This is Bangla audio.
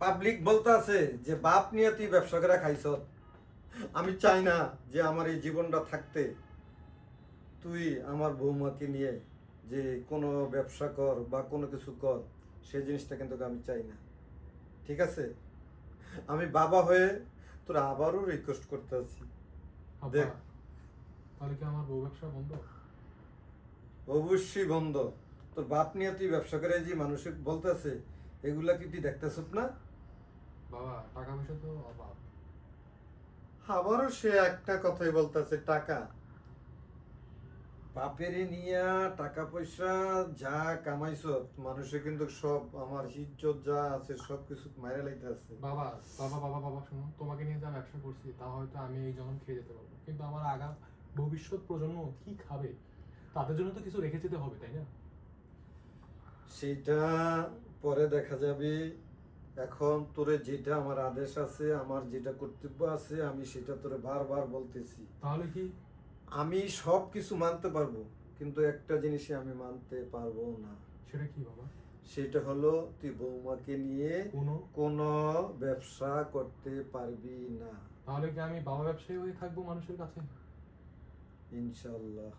পাবলিক বলতে আছে যে বাপ নিয়ে তুই ব্যবসা করে খাইছ। আমি চাই না যে আমার এই জীবনটা থাকতে তুই আমার বৌমাকে নিয়ে যে কোনো ব্যবসা কর বা কোনো কিছু কর, সেই জিনিসটা কিন্তু আমি চাই না। ঠিক আছে? আমি বাবা হয়ে তোরা আবারও রিকোয়েস্ট করতে আছি, আব্বা, দেখ। তাহলে কি আমার বউ ব্যবসা বন্ধ? অবশ্যই বন্ধ। তোর বাপ নিয়ে তুই ব্যবসা করে যে মানুষের বলতেছে, এগুলা কি তুই দেখতেছ না? বাবা, টাকা পয়সা তো অভাব। আবারও সে একটা কথাই বলতেছে, টাকা। বাপেরে নিয়া টাকা পয়সা যা কামাইছ, মানুষে কিন্তু সব আমার ইজ্জত যা আছে সব কিছু মাইরা লাইতেছে। বাবা, বাবা, বাবা, বাবা, শোনো, তোমাকে নিয়ে যা ব্যবসা করছি তা হয়তো আমি এই জন্ম খেয়ে যেতে পারবো, কিন্তু আমার ভবিষ্যৎ প্রজন্ম কি খাবে? তাদের জন্য তো কিছু রেখে যেতে হবে, তাই না? সেটা পরে দেখা যাবে। এখন তোরে যেটা আমার আদেশ আছে, আমার যেটা কর্তব্য আছে, আমি সেটা তোরে বারবার বলতেছি। তাহলে কি? আমি সব কিছু মানতে পারবো, কিন্তু একটা জিনিসই আমি মানতে পারবো না। সেটা কি বাবা? সেটা হলো তুই বৌমাকে নিয়ে কোনো? কোনো ব্যবসা করতে পারবি না। তাহলে কি আমি বাবা ব্যবসায়ী হয়ে থাকবো মানুষের কাছে? ইনশাল্লাহ।